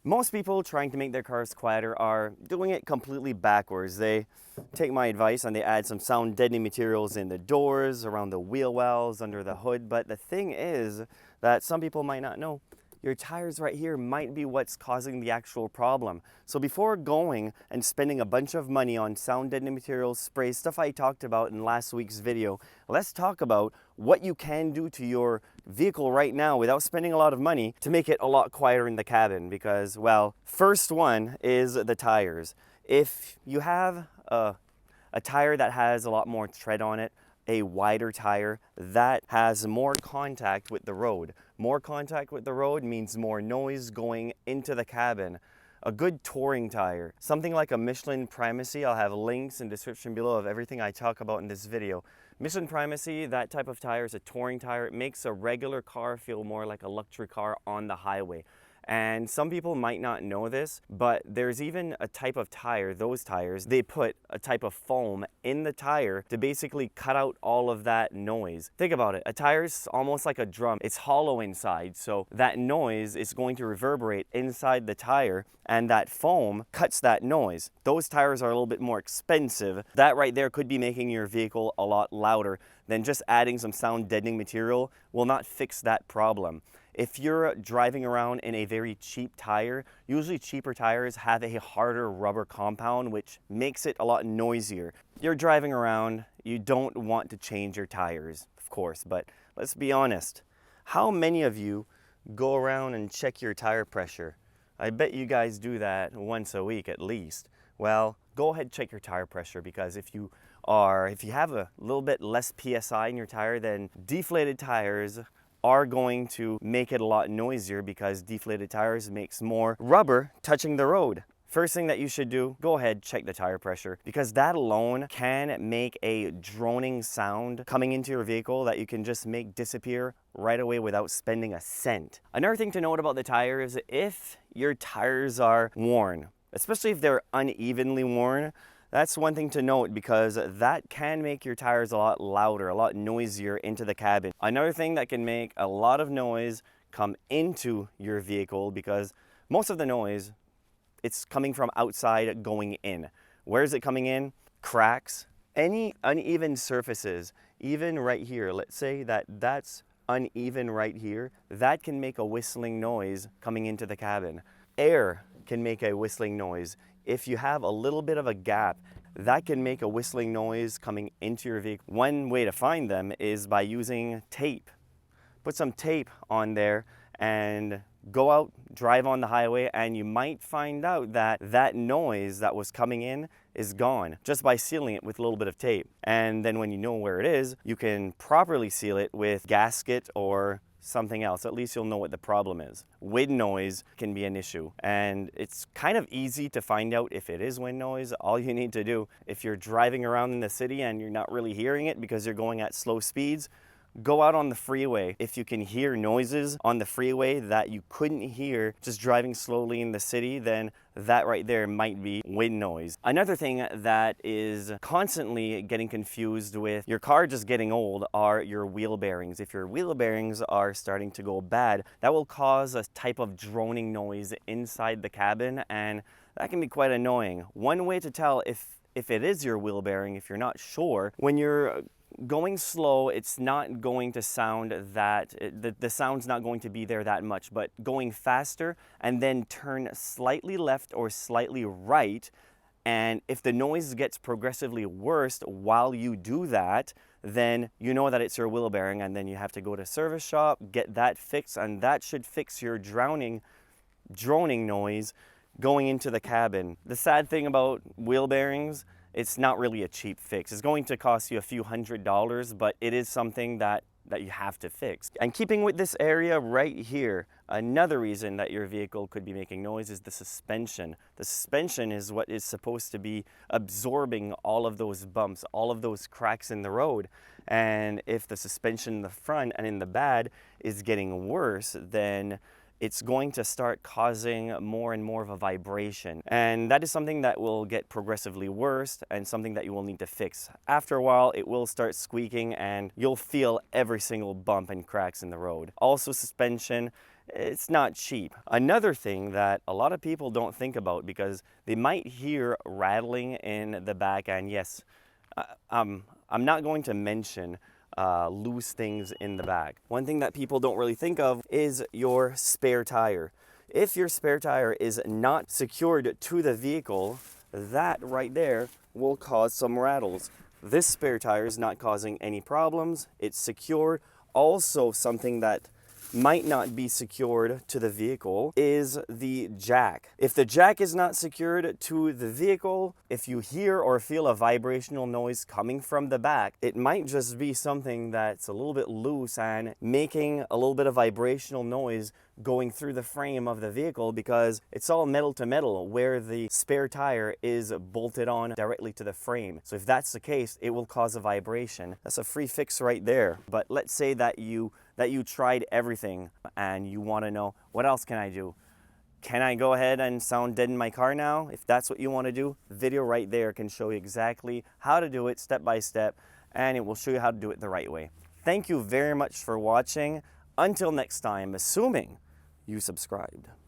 Most people trying to make their cars quieter are doing it completely backwards. They take my advice and they add some sound deadening materials in the doors, around the wheel wells, under the hood. But the thing is that some people might not know your tires right here might be what's causing the actual problem. So before going and spending a bunch of money on sound deadening materials, sprays, stuff I talked about in last week's video, let's talk about what you can do to your vehicle right now without spending a lot of money to make it a lot quieter in the cabin. Because, well, first one is the tires. If you have a tire that has a lot more tread on it, a wider tire that has more contact with the road. More contact with the road means more noise going into the cabin. A good touring tire, something like a Michelin Primacy. I'll have links in the description below of everything I talk about in this video. Michelin Primacy, that type of tire is a touring tire. It makes a regular car feel more like a luxury car on the highway. And some people might not know this, but there's even a type of tire, those tires, they put a type of foam in the tire to basically cut out all of that noise. Think about it, a tire's almost like a drum. It's hollow inside, so that noise is going to reverberate inside the tire, and that foam cuts that noise. Those tires are a little bit more expensive. That right there could be making your vehicle a lot louder. Then just adding some sound deadening material will not fix that problem. If you're driving around in a very cheap tire, usually cheaper tires have a harder rubber compound, which makes it a lot noisier. You're driving around, you don't want to change your tires, of course, but let's be honest. How many of you go around and check your tire pressure? I bet you guys do that once a week at least. Well, go ahead and check your tire pressure, because if you have a little bit less PSI in your tire, then deflated tires are going to make it a lot noisier, because deflated tires makes more rubber touching the road. First thing that you should do, go ahead, check the tire pressure, because that alone can make a droning sound coming into your vehicle that you can just make disappear right away without spending a cent. Another thing to note about the tires, if your tires are worn, especially if they're unevenly worn, that's one thing to note, because that can make your tires a lot louder, a lot noisier into the cabin. Another thing that can make a lot of noise come into your vehicle, because most of the noise, it's coming from outside going in. Where is it coming in? Cracks, any uneven surfaces, even right here. Let's say that that's uneven right here. That can make a whistling noise coming into the cabin. Air can make a whistling noise. If you have a little bit of a gap, that can make a whistling noise coming into your vehicle. One way to find them is by using tape. Put some tape on there and go out, drive on the highway, and you might find out that that noise that was coming in is gone just by sealing it with a little bit of tape. And then when you know where it is, you can properly seal it with gasket or something else. At least you'll know what the problem is. Wind noise can be an issue, and it's kind of easy to find out if it is wind noise. All you need to do, if you're driving around in the city and you're not really hearing it because you're going at slow speeds, go out on the freeway. If you can hear noises on the freeway that you couldn't hear just driving slowly in the city, then that right there might be wind noise. Another thing that is constantly getting confused with your car just getting old are your wheel bearings. If your wheel bearings are starting to go bad, that will cause a type of droning noise inside the cabin, and that can be quite annoying. One way to tell if it is your wheel bearing, if you're not sure, when you're going slow, it's not going to sound that, the sound's not going to be there that much, but going faster and then turn slightly left or slightly right, and if the noise gets progressively worse while you do that, then you know that it's your wheel bearing, and then you have to go to service shop, get that fixed, and that should fix your droning noise going into the cabin. The sad thing about wheel bearings, it's not really a cheap fix. It's going to cost you a few $100s, but it is something that you have to fix. And keeping with this area right here, another reason that your vehicle could be making noise is the suspension. The suspension is what is supposed to be absorbing all of those bumps, all of those cracks in the road. And if the suspension in the front and in the back is getting worse, then it's going to start causing more and more of a vibration. And that is something that will get progressively worse and something that you will need to fix. After a while, it will start squeaking and you'll feel every single bump and cracks in the road. Also, suspension it's not cheap. Another thing that a lot of people don't think about because they might hear rattling in the back, and yes, I'm not going to mention loose things in the back. One thing that people don't really think of is your spare tire. If your spare tire is not secured to the vehicle, that right there will cause some rattles. This spare tire is not causing any problems. It's secure. Also, something that might not be secured to the vehicle is the jack. If the jack is not secured to the vehicle, if you hear or feel a vibrational noise coming from the back, it might just be something that's a little bit loose and making a little bit of vibrational noise going through the frame of the vehicle because it's all metal to metal where the spare tire is bolted on directly to the frame. So if that's the case, it will cause a vibration. That's a free fix right there. But let's say that you tried everything and you want to know, what else can I do? Can I go ahead and sound deaden my car now? If that's what you want to do, the video right there can show you exactly how to do it step by step, and it will show you how to do it the right way. Thank you very much for watching. Until next time, assuming you subscribed.